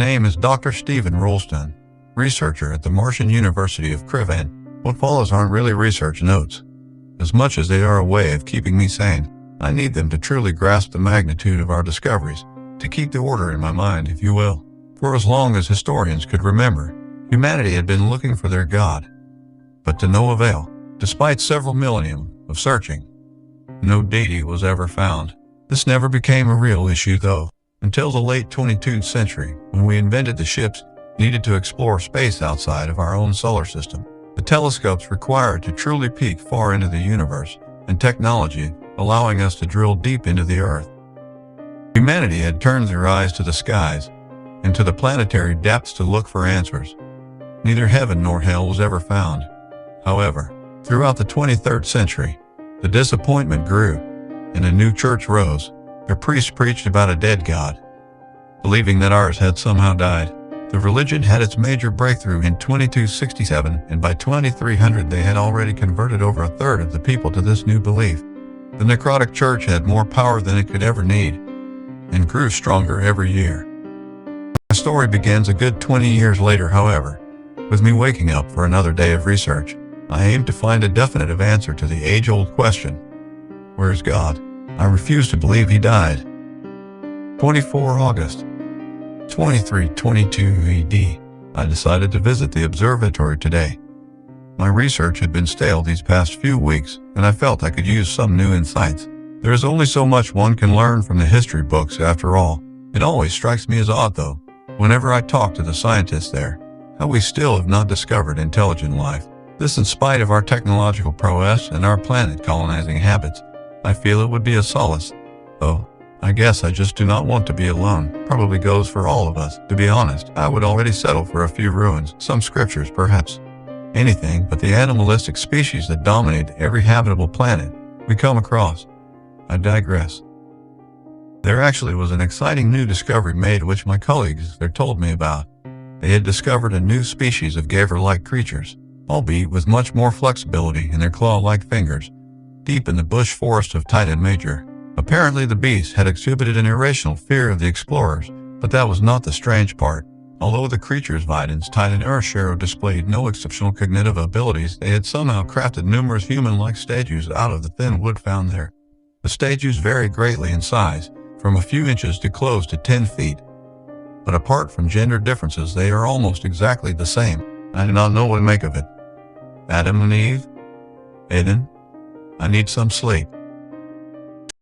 name is Dr. Stephen Rolston, researcher at the Martian University of Creepypasta. What follows aren't really research notes, as much as they are a way of keeping me sane. I need them to truly grasp the magnitude of our discoveries, to keep the order in my mind, if you will. For as long as historians could remember, humanity had been looking for their God, but to no avail. Despite several millennium of searching, no deity was ever found. This never became a real issue, though, until the late 22nd century, when we invented the ships needed to explore space outside of our own solar system. The telescopes required to truly peek far into the universe, and technology allowing us to drill deep into the Earth. Humanity had turned their eyes to the skies and to the planetary depths to look for answers. Neither heaven nor hell was ever found. However, throughout the 23rd century, the disappointment grew, and a new church rose. The priests preached about a dead God, believing that ours had somehow died. The religion had its major breakthrough in 2267, and by 2300 they had already converted over a third of the people to this new belief. The necrotic church had more power than it could ever need, and grew stronger every year. My story begins a good 20 years later, however, with me waking up for another day of research. I aim to find a definitive answer to the age-old question, where's God? I refuse to believe he died. 24 August 2322 AD. I decided to visit the observatory today. My research had been stale these past few weeks, and I felt I could use some new insights. There is only so much one can learn from the history books after all. It always strikes me as odd, though, whenever I talk to the scientists there, how we still have not discovered intelligent life. This in spite of our technological prowess and our planet colonizing habits. I feel it would be a solace, though. I guess I just do not want to be alone. Probably goes for all of us. To be honest, I would already settle for a few ruins, some scriptures perhaps. Anything but the animalistic species that dominate every habitable planet we come across. I digress. There actually was an exciting new discovery made which my colleagues there told me about. They had discovered a new species of gaver-like creatures, albeit with much more flexibility in their claw-like fingers, deep in the bush forest of Titan Major. Apparently the beast had exhibited an irrational fear of the explorers, but that was not the strange part. Although the creatures Videns Titan Earthshare displayed no exceptional cognitive abilities, they had somehow crafted numerous human-like statues out of the thin wood found there. The statues vary greatly in size, from a few inches to close to 10 feet. But apart from gender differences, they are almost exactly the same. I do not know what to make of it. Adam and Eve? Eden? I need some sleep.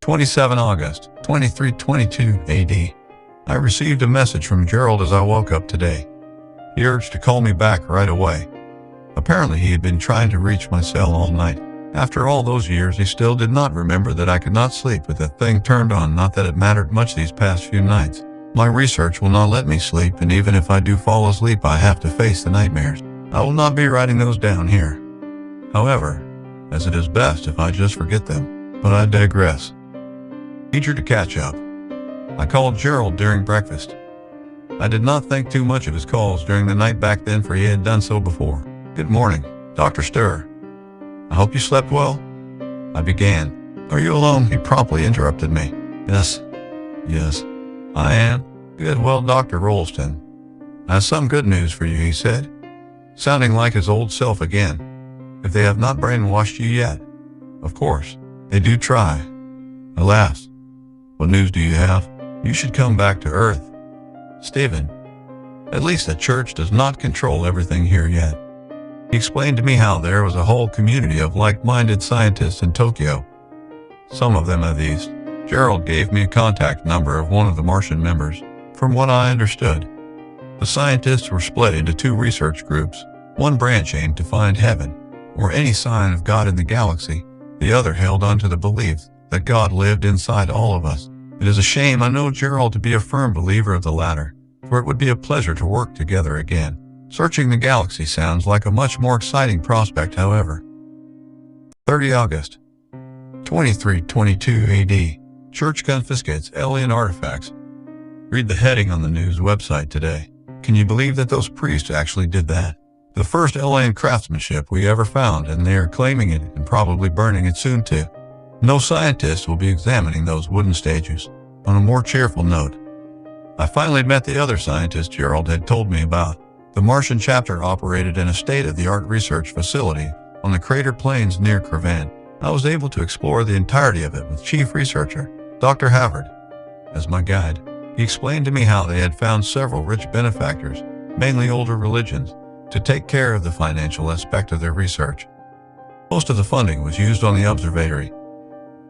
27 August 2322 AD. I received a message from Gerald as I woke up today. He urged to call me back right away. Apparently he had been trying to reach my cell all night. After all those years, he still did not remember that I could not sleep with that thing turned on. Not that it mattered much these past few nights. My research will not let me sleep, and even if I do fall asleep, I have to face the nightmares. I will not be writing those down here, however, as it is best if I just forget them. But I digress. Eager to catch up, I called Gerald during breakfast. I did not think too much of his calls during the night back then, for he had done so before. Good morning, Dr. Stir. I hope you slept well? I began. Are you alone? He promptly interrupted me. Yes, I am. Good. Well, Dr. Rolston, I have some good news for you, he said, sounding like his old self again. If they have not brainwashed you yet, of course, they do try. Alas, what news do you have? You should come back to Earth. Stephen, at least the church does not control everything here yet. He explained to me how there was a whole community of like-minded scientists in Tokyo. Some of them at least. Gerald gave me a contact number of one of the Martian members. From what I understood, the scientists were split into two research groups. One branch aimed to find heaven, or any sign of God in the galaxy. The other held on to the belief that God lived inside all of us. It is a shame. I know Gerald to be a firm believer of the latter, for it would be a pleasure to work together again. Searching the galaxy sounds like a much more exciting prospect, however. 30 August 2322 AD. Church confiscates alien artifacts. Read the heading on the news website today. Can you believe that those priests actually did that? The first alien craftsmanship we ever found, and they are claiming it and probably burning it soon too. No scientist will be examining those wooden statues. On a more cheerful note, I finally met the other scientist Gerald had told me about. The Martian chapter operated in a state-of-the-art research facility on the crater plains near Cravan. I was able to explore the entirety of it with chief researcher, Dr. Havard, as my guide. He explained to me how they had found several rich benefactors, mainly older religions, to take care of the financial aspect of their research. Most of the funding was used on the observatory,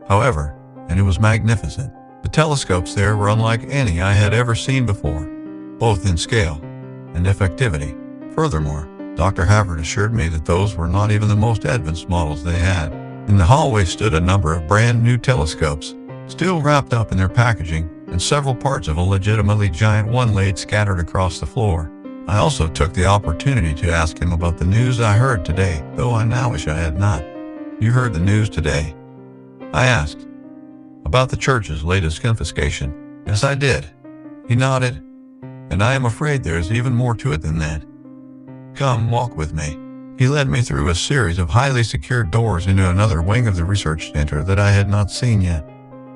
however, and it was magnificent. The telescopes there were unlike any I had ever seen before, both in scale and effectivity. Furthermore, Dr. Havard assured me that those were not even the most advanced models they had. In the hallway stood a number of brand new telescopes, still wrapped up in their packaging, and several parts of a legitimately giant one laid scattered across the floor. I also took the opportunity to ask him about the news I heard today, though I now wish I had not. You heard the news today? I asked. About the church's latest confiscation. Yes, I did. He nodded. And I am afraid there is even more to it than that. Come, walk with me. He led me through a series of highly secured doors into another wing of the research center that I had not seen yet.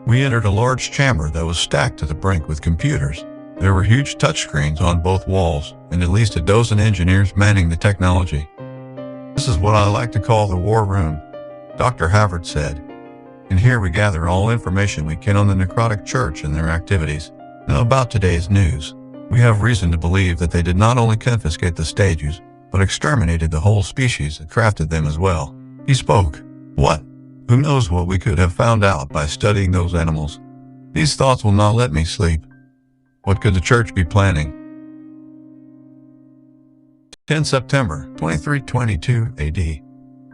We entered a large chamber that was stacked to the brink with computers. There were huge touchscreens on both walls, and at least a dozen engineers manning the technology. This is what I like to call the war room, Dr. Havard said. And here we gather all information we can on the necrotic church and their activities. Now about today's news. We have reason to believe that they did not only confiscate the statues, but exterminated the whole species that crafted them as well. He spoke. What? Who knows what we could have found out by studying those animals? These thoughts will not let me sleep. What could the church be planning? 10 September 2322 AD.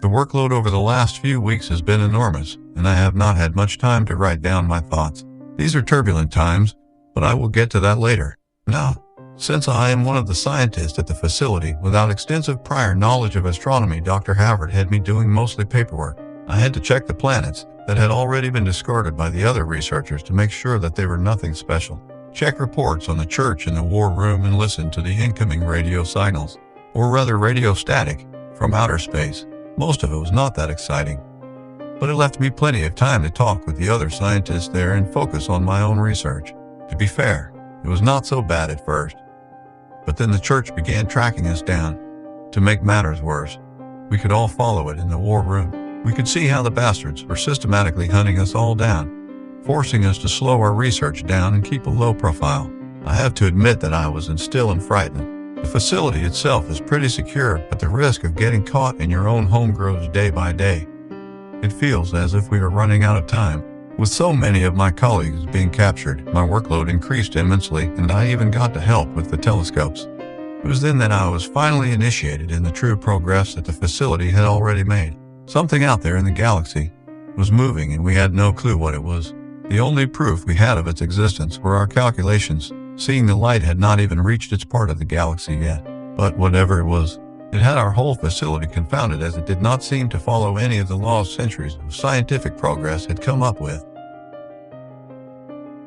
The workload over the last few weeks has been enormous, and I have not had much time to write down my thoughts. These are turbulent times, but I will get to that later. Now, since I am one of the scientists at the facility without extensive prior knowledge of astronomy, Dr. Havard had me doing mostly paperwork. I had to check the planets that had already been discarded by the other researchers to make sure that they were nothing special. Check reports on the church in the war room and listen to the incoming radio signals, or rather radio static, from outer space. Most of it was not that exciting, but it left me plenty of time to talk with the other scientists there and focus on my own research. To be fair, it was not so bad at first. But then the church began tracking us down. To make matters worse, we could all follow it in the war room. We could see how the bastards were systematically hunting us all down, forcing us to slow our research down and keep a low profile. I have to admit that I was still frightened. The facility itself is pretty secure, but the risk of getting caught in your own home grows day by day. It feels as if we are running out of time. With so many of my colleagues being captured, my workload increased immensely, and I even got to help with the telescopes. It was then that I was finally initiated in the true progress that the facility had already made. Something out there in the galaxy was moving, and we had no clue what it was. The only proof we had of its existence were our calculations, seeing the light had not even reached its part of the galaxy yet. But whatever it was, it had our whole facility confounded, as it did not seem to follow any of the laws centuries of scientific progress had come up with.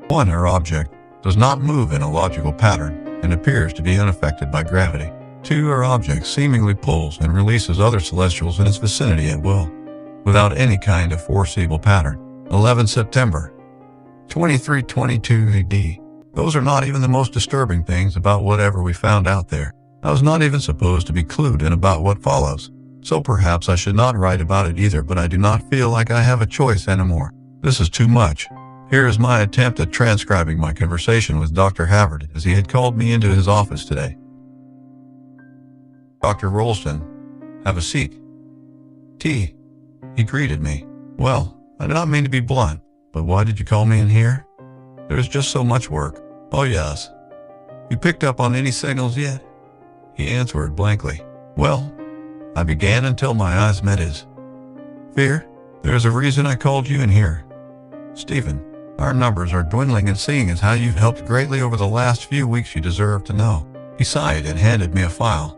1. Our object does not move in a logical pattern and appears to be unaffected by gravity. 2. Our object seemingly pulls and releases other celestials in its vicinity at will, without any kind of foreseeable pattern. 11 September 2322 AD. Those are not even the most disturbing things about whatever we found out there. I was not even supposed to be clued in about what follows, so perhaps I should not write about it either, but I do not feel like I have a choice anymore. This is too much. Here is my attempt at transcribing my conversation with Dr. Havard as he had called me into his office today. Dr. Rolston, have a seat. Tea. He greeted me. Well, I did not mean to be blunt, but why did you call me in here? There is just so much work. Oh yes. You picked up on any signals yet? He answered blankly. Well, I began until my eyes met his. Fear? There is a reason I called you in here. Stephen, our numbers are dwindling, and seeing as how you've helped greatly over the last few weeks, you deserve to know. He sighed and handed me a file.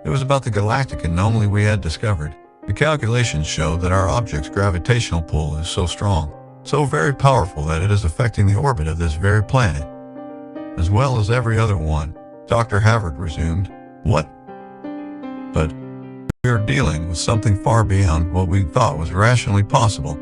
It was about the galactic anomaly we had discovered. The calculations show that our object's gravitational pull is so strong, so very powerful, that it is affecting the orbit of this very planet, as well as every other one. Dr. Havard resumed. What? But we are dealing with something far beyond what we thought was rationally possible.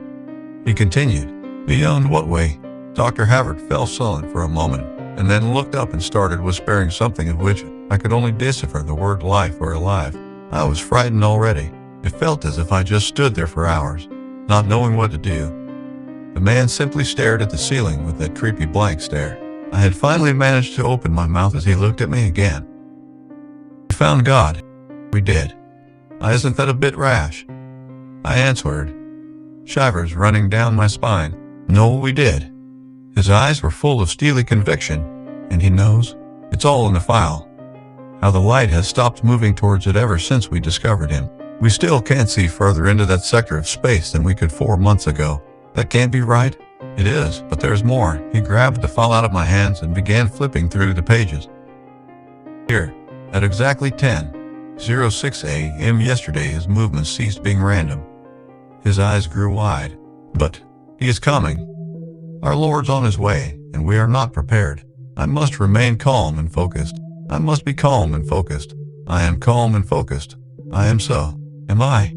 He continued. Beyond what way? Dr. Havard fell silent for a moment, and then looked up and started whispering something of which I could only decipher the word life or alive. I was frightened already. It felt as if I just stood there for hours, not knowing what to do. The man simply stared at the ceiling with that creepy blank stare. I had finally managed to open my mouth as he looked at me again. "We found God." "We did." "Isn't that a bit rash?" I answered, shivers running down my spine. "No, we did." His eyes were full of steely conviction, and he knows. It's all in the file. How the light has stopped moving towards it ever since we discovered him. We still can't see further into that sector of space than we could 4 months ago. That can't be right. It is, but there's more. He grabbed the file out of my hands and began flipping through the pages. Here, at exactly 10:06 a.m. yesterday, his movements ceased being random. His eyes grew wide. But he is coming. Our Lord's on his way, and we are not prepared. I must remain calm and focused. I must be calm and focused. I am calm and focused. I am so. Am I?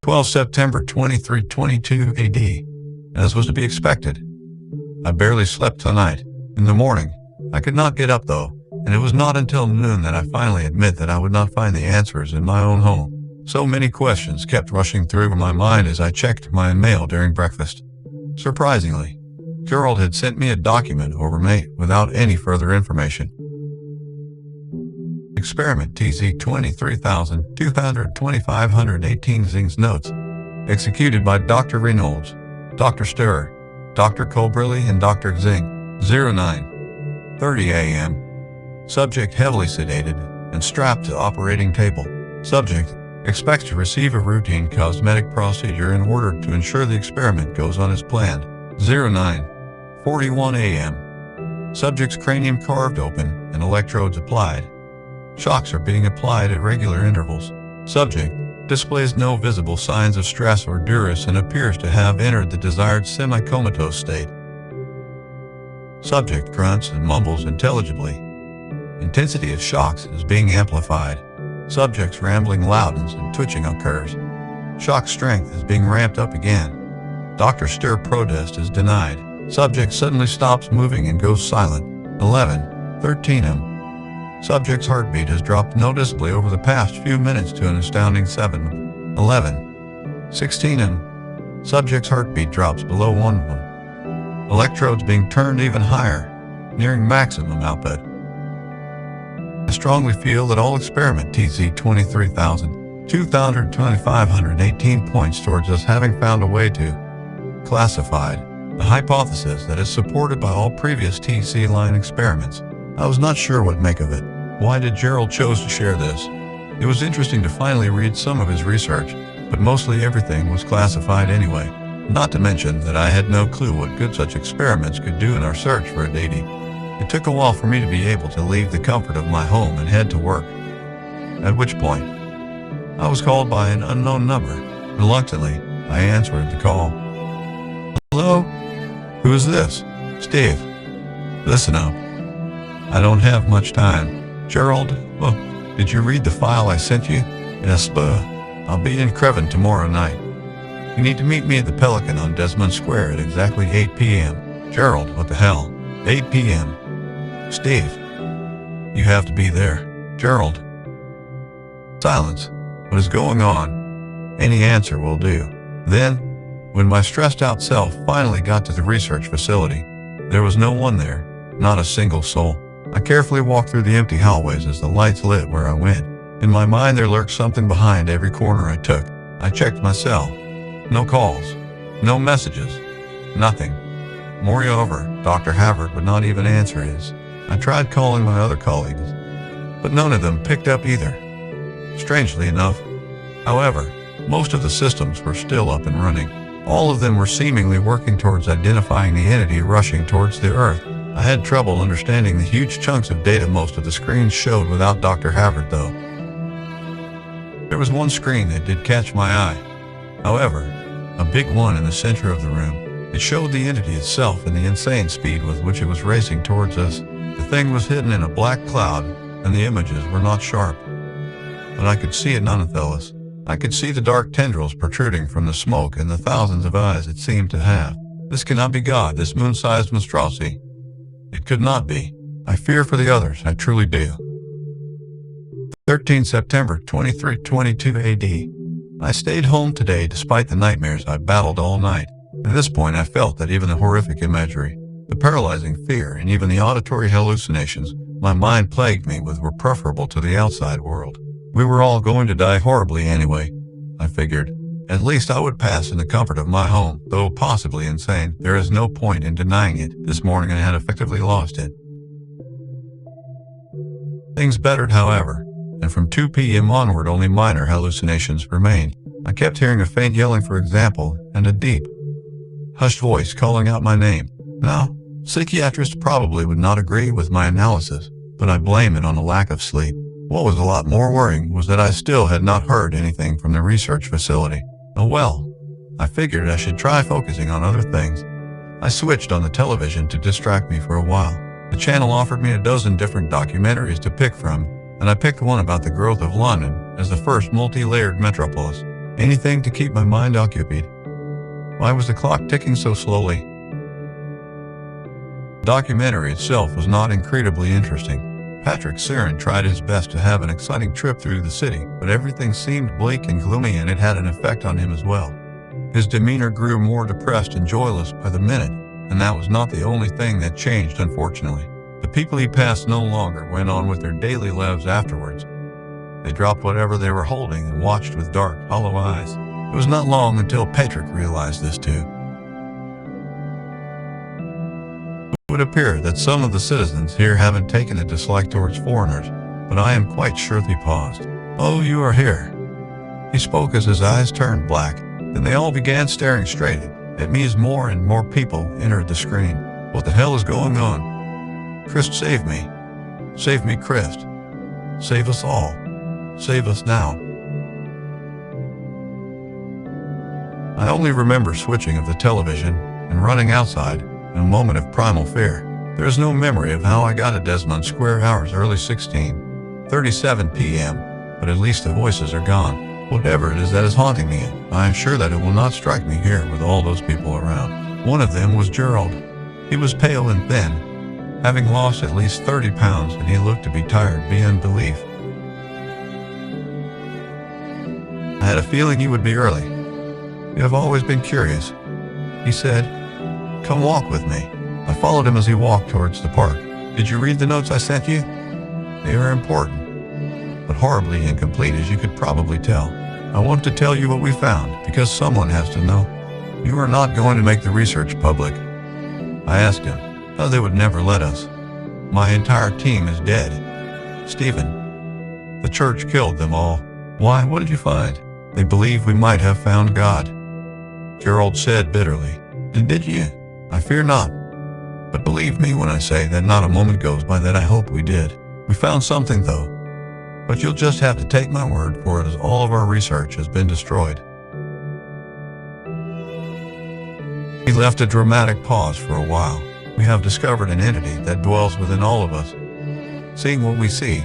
12 September 2322 AD. As was to be expected. I barely slept tonight. In the morning, I could not get up though, and it was not until noon that I finally admit that I would not find the answers in my own home. So many questions kept rushing through my mind as I checked my mail during breakfast. Surprisingly, Gerald had sent me a document overnight without any further information. Experiment TZ 23,22518 Zing's notes. Executed by Dr. Reynolds, Dr. Sturr, Dr. Colbrilli, and Dr. Zing. 09:30 a.m. Subject heavily sedated and strapped to operating table. Subject expects to receive a routine cosmetic procedure in order to ensure the experiment goes on as planned. 09:41 a.m. Subject's cranium carved open and electrodes applied. Shocks are being applied at regular intervals. Subject displays no visible signs of stress or duress and appears to have entered the desired semi-comatose state. Subject grunts and mumbles intelligibly. Intensity of shocks is being amplified. Subject's rambling loudens and twitching occurs. Shock strength is being ramped up again. Dr. Sturr protest is denied. Subject suddenly stops moving and goes silent. 11:13 am. Subject's heartbeat has dropped noticeably over the past few minutes to an astounding 7. 11:16 am. Subject's heartbeat drops below 1. Electrodes being turned even higher, nearing maximum output. I strongly feel that all experiment TZ 23,22518 points towards us having found a way to classified, a hypothesis that is supported by all previous TC line experiments. I was not sure what to make of it. Why did Gerald chose to share this? It was interesting to finally read some of his research, but mostly everything was classified anyway. Not to mention that I had no clue what good such experiments could do in our search for a deity. It took a while for me to be able to leave the comfort of my home and head to work. At which point, I was called by an unknown number. Reluctantly, I answered the call. "Hello? Who is this?" "Steve. Listen up. I don't have much time." "Gerald, oh, did you read the file I sent you?" "Yes, but I'll be in Creven tomorrow night. You need to meet me at the Pelican on Desmond Square at exactly 8 p.m. "Gerald, what the hell? 8 p.m. "Steve, you have to be there." "Gerald." Silence. What is going on? Any answer will do. Then, when my stressed-out self finally got to the research facility, there was no one there, not a single soul. I carefully walked through the empty hallways as the lights lit where I went. In my mind there lurked something behind every corner I took. I checked my cell. No calls. No messages. Nothing. Moreover, Dr. Havard would not even answer his. I tried calling my other colleagues, but none of them picked up either. Strangely enough, however, most of the systems were still up and running. All of them were seemingly working towards identifying the entity rushing towards the Earth. I had trouble understanding the huge chunks of data most of the screens showed without Dr. Havard though. There was one screen that did catch my eye. However, a big one in the center of the room. It showed the entity itself and the insane speed with which it was racing towards us. The thing was hidden in a black cloud, and the images were not sharp. But I could see it nonetheless. I could see the dark tendrils protruding from the smoke and the thousands of eyes it seemed to have. This cannot be God, this moon-sized monstrosity. It could not be. I fear for the others, I truly do. 13 September 2322 AD. I stayed home today despite the nightmares I battled all night. At this point, I felt that even the horrific imagery, the paralyzing fear, and even the auditory hallucinations my mind plagued me with were preferable to the outside world. We were all going to die horribly anyway, I figured. At least I would pass in the comfort of my home, though possibly insane. There is no point in denying it. This morning I had effectively lost it. Things bettered, however, and from 2 p.m. onward only minor hallucinations remained. I kept hearing a faint yelling, for example, and a deep, hushed voice calling out my name. Now, psychiatrists probably would not agree with my analysis, but I blame it on a lack of sleep. What was a lot more worrying was that I still had not heard anything from the research facility. Oh well, I figured I should try focusing on other things. I switched on the television to distract me for a while. The channel offered me a dozen different documentaries to pick from, and I picked one about the growth of London as the first multi-layered metropolis. Anything to keep my mind occupied. Why was the clock ticking so slowly? The documentary itself was not incredibly interesting. Patrick Siren tried his best to have an exciting trip through the city, but everything seemed bleak and gloomy, and it had an effect on him as well. His demeanor grew more depressed and joyless by the minute, and that was not the only thing that changed, unfortunately. The people he passed no longer went on with their daily lives afterwards. They dropped whatever they were holding and watched with dark, hollow eyes. It was not long until Patrick realized this too. It would appear that some of the citizens here haven't taken a dislike towards foreigners, but I am quite sure he paused. Oh, you are here. He spoke as his eyes turned black. Then they all began staring straight at me as more and more people entered the screen. What the hell is going on? Christ, save me. Save me, Christ. Save us all. Save us now. I only remember switching of the television and running outside in a moment of primal fear. There is no memory of how I got to Desmond Square hours early 16:37 p.m., but at least the voices are gone. Whatever it is that is haunting me, I am sure that it will not strike me here with all those people around. One of them was Gerald. He was pale and thin, having lost at least 30 pounds, and he looked to be tired beyond belief. I had a feeling he would be early. You have always been curious, he said. Come walk with me. I followed him as he walked towards the park. Did you read the notes I sent you? They are important, but horribly incomplete, as you could probably tell. I want to tell you what we found, because someone has to know. You are not going to make the research public. I asked him. Oh, they would never let us. My entire team is dead. Stephen. The church killed them all. Why? What did you find? They believe we might have found God. Gerald said bitterly. Did you? I fear not. But believe me when I say that not a moment goes by that I hope we did. We found something though. But you'll just have to take my word for it, as all of our research has been destroyed. He left a dramatic pause for a while. We have discovered an entity that dwells within all of us, seeing what we see,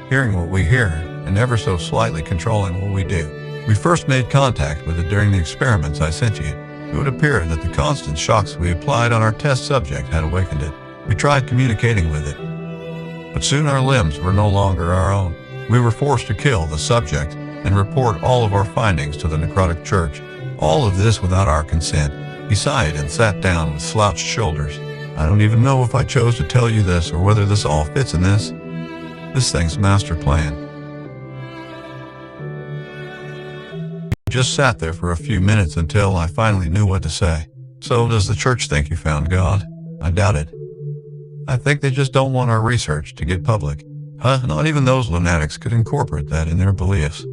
hearing what we hear, and ever so slightly controlling what we do. We first made contact with it during the experiments I sent you. It would appear that the constant shocks we applied on our test subject had awakened it. We tried communicating with it, but soon our limbs were no longer our own. We were forced to kill the subject and report all of our findings to the necrotic church. All of this without our consent. He sighed and sat down with slouched shoulders. I don't even know if I chose to tell you this or whether this all fits in this thing's master plan. He just sat there for a few minutes until I finally knew what to say. So does the church think you found God? I doubt it. I think they just don't want our research to get public. Not even those lunatics could incorporate that in their beliefs.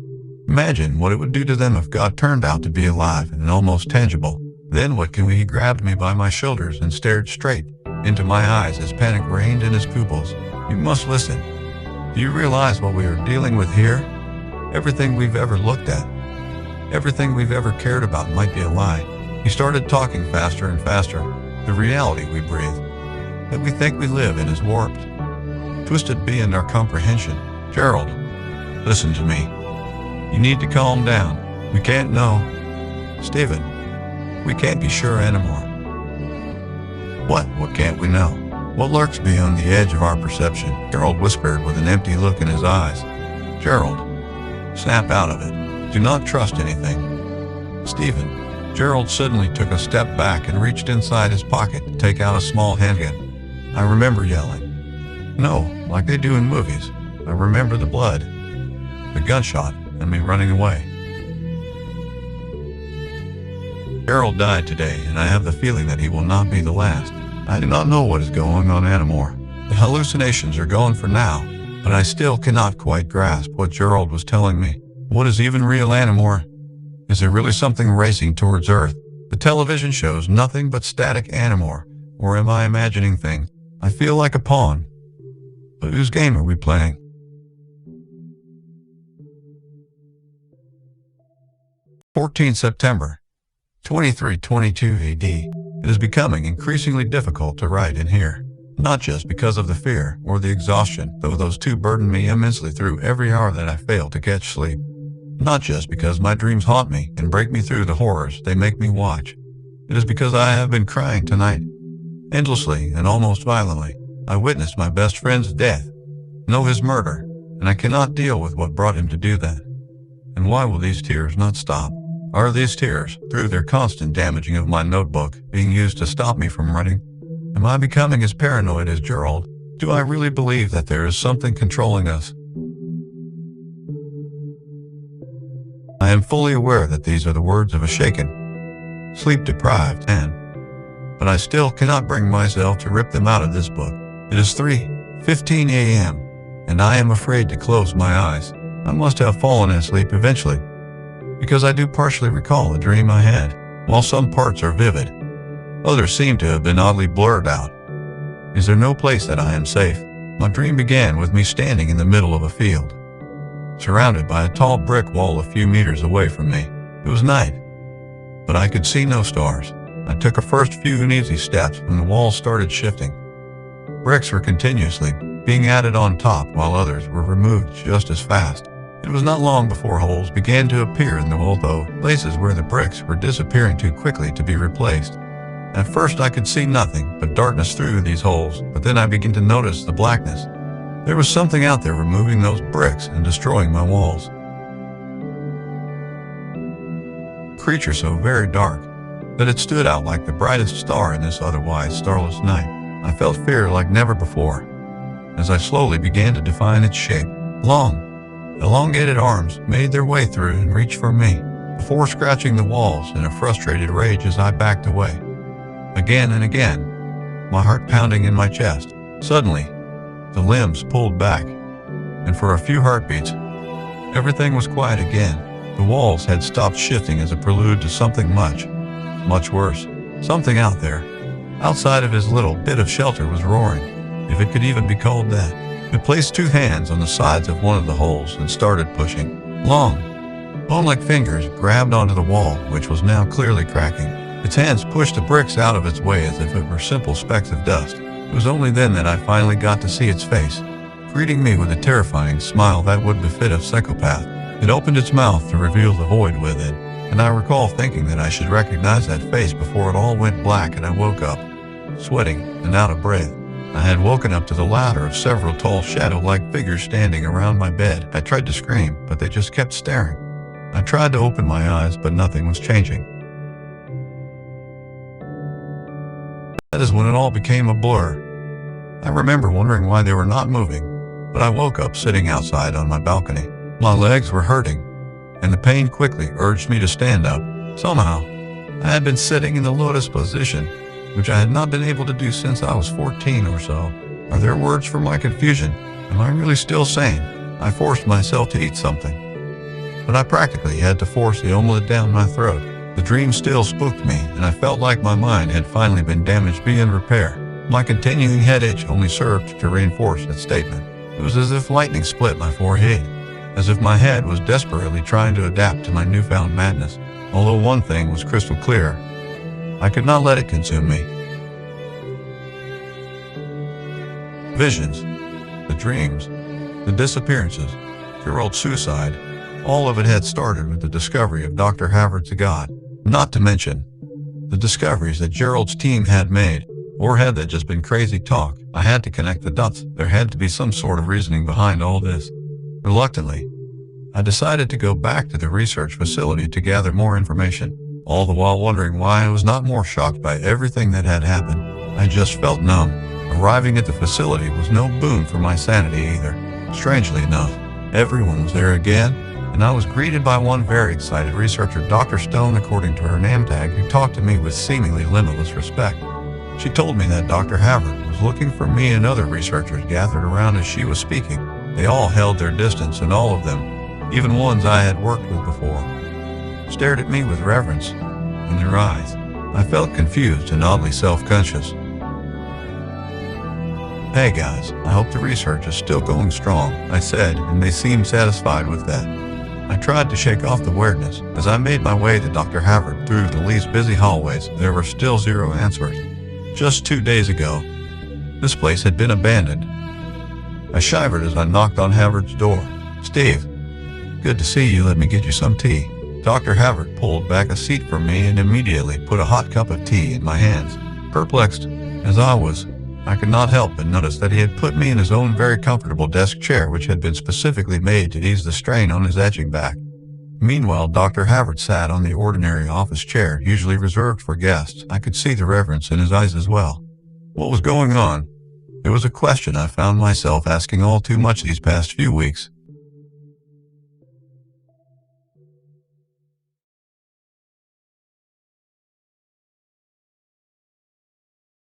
Imagine what it would do to them if God turned out to be alive and almost tangible. Then what can we? He grabbed me by my shoulders and stared straight into my eyes as panic reigned in his pupils. You must listen. Do you realize what we are dealing with here? Everything we've ever looked at, everything we've ever cared about might be a lie. He started talking faster and faster. The reality we breathe, that we think we live in, is warped, twisted beyond our comprehension. Gerald, listen to me. You need to calm down. We can't know. Stephen, we can't be sure anymore. What can't we know? What lurks beyond the edge of our perception? Gerald whispered with an empty look in his eyes. Gerald, snap out of it. Do not trust anything. Stephen. Gerald suddenly took a step back and reached inside his pocket to take out a small handgun. I remember yelling. No, like they do in movies. I remember the blood, the gunshot, and me running away. Gerald died today, and I have the feeling that he will not be the last. I do not know what is going on anymore. The hallucinations are gone for now, but I still cannot quite grasp what Gerald was telling me. What is even real anymore? Is there really something racing towards Earth? The television shows nothing but static anymore, or am I imagining things? I feel like a pawn. But whose game are we playing? 14 September 2322 AD. It is becoming increasingly difficult to write in here. Not just because of the fear or the exhaustion, though those two burden me immensely through every hour that I fail to catch sleep. Not just because my dreams haunt me and break me through the horrors they make me watch. It is because I have been crying tonight. Endlessly and almost violently. I witnessed my best friend's death. Know his murder, and I cannot deal with what brought him to do that. And why will these tears not stop? Are these tears, through their constant damaging of my notebook, being used to stop me from writing? Am I becoming as paranoid as Gerald? Do I really believe that there is something controlling us? I am fully aware that these are the words of a shaken, sleep-deprived man, but I still cannot bring myself to rip them out of this book. It is 3:15 a.m., and I am afraid to close my eyes. I must have fallen asleep eventually, because I do partially recall the dream I had. While some parts are vivid, others seem to have been oddly blurred out. Is there no place that I am safe? My dream began with me standing in the middle of a field, surrounded by a tall brick wall a few meters away from me. It was night, but I could see no stars. I took a first few uneasy steps when the wall started shifting. Bricks were continuously being added on top while others were removed just as fast. It was not long before holes began to appear in the wall, though places where the bricks were disappearing too quickly to be replaced. At first I could see nothing but darkness through these holes, but then I began to notice the blackness. There was something out there removing those bricks and destroying my walls. A creature so very dark that it stood out like the brightest star in this otherwise starless night. I felt fear like never before as I slowly began to define its shape. Long, elongated arms made their way through and reached for me, before scratching the walls in a frustrated rage as I backed away. Again and again, my heart pounding in my chest. Suddenly, the limbs pulled back, and for a few heartbeats, everything was quiet again. The walls had stopped shifting as a prelude to something much, much worse. Something out there, outside of his little bit of shelter, was roaring, if it could even be called that. It placed two hands on the sides of one of the holes and started pushing. Long, bone-like fingers grabbed onto the wall, which was now clearly cracking. Its hands pushed the bricks out of its way as if it were simple specks of dust. It was only then that I finally got to see its face, greeting me with a terrifying smile that would befit a psychopath. It opened its mouth to reveal the void within, and I recall thinking that I should recognize that face before it all went black and I woke up, sweating and out of breath. I had woken up to the ladder of several tall shadow-like figures standing around my bed. I tried to scream, but they just kept staring. I tried to open my eyes, but nothing was changing. That is when it all became a blur. I remember wondering why they were not moving, but I woke up sitting outside on my balcony. My legs were hurting, and the pain quickly urged me to stand up. Somehow, I had been sitting in the lotus position, which I had not been able to do since I was 14 or so. Are there words for my confusion? Am I really still sane? I forced myself to eat something, but I practically had to force the omelet down my throat. The dream still spooked me, and I felt like my mind had finally been damaged beyond repair. My continuing head itch only served to reinforce that statement. It was as if lightning split my forehead, as if my head was desperately trying to adapt to my newfound madness. Although one thing was crystal clear, I could not let it consume me. Visions, the dreams, the disappearances, Gerald's suicide, all of it had started with the discovery of Dr. Havard's God. Not to mention the discoveries that Gerald's team had made. Or had that just been crazy talk? I had to connect the dots. There had to be some sort of reasoning behind all this. Reluctantly, I decided to go back to the research facility to gather more information, all the while wondering why I was not more shocked by everything that had happened. I just felt numb. Arriving at the facility was no boon for my sanity either. Strangely enough, everyone was there again, and I was greeted by one very excited researcher, Dr. Stone, according to her name tag, who talked to me with seemingly limitless respect. She told me that Dr. Havard was looking for me, and other researchers gathered around as she was speaking. They all held their distance, and all of them, even ones I had worked with before, stared at me with reverence in their eyes. I felt confused and oddly self-conscious. "Hey guys, I hope the research is still going strong," I said, and they seemed satisfied with that. I tried to shake off the weirdness. As I made my way to Dr. Havard through the least busy hallways, there were still zero answers. Just 2 days ago, this place had been abandoned. I shivered as I knocked on Havard's door. "Steve, good to see you. Let me get you some tea." Dr. Havard pulled back a seat for me and immediately put a hot cup of tea in my hands. Perplexed as I was, I could not help but notice that he had put me in his own very comfortable desk chair, which had been specifically made to ease the strain on his etching back. Meanwhile, Dr. Havard sat on the ordinary office chair, usually reserved for guests. I could see the reverence in his eyes as well. What was going on? It was a question I found myself asking all too much these past few weeks.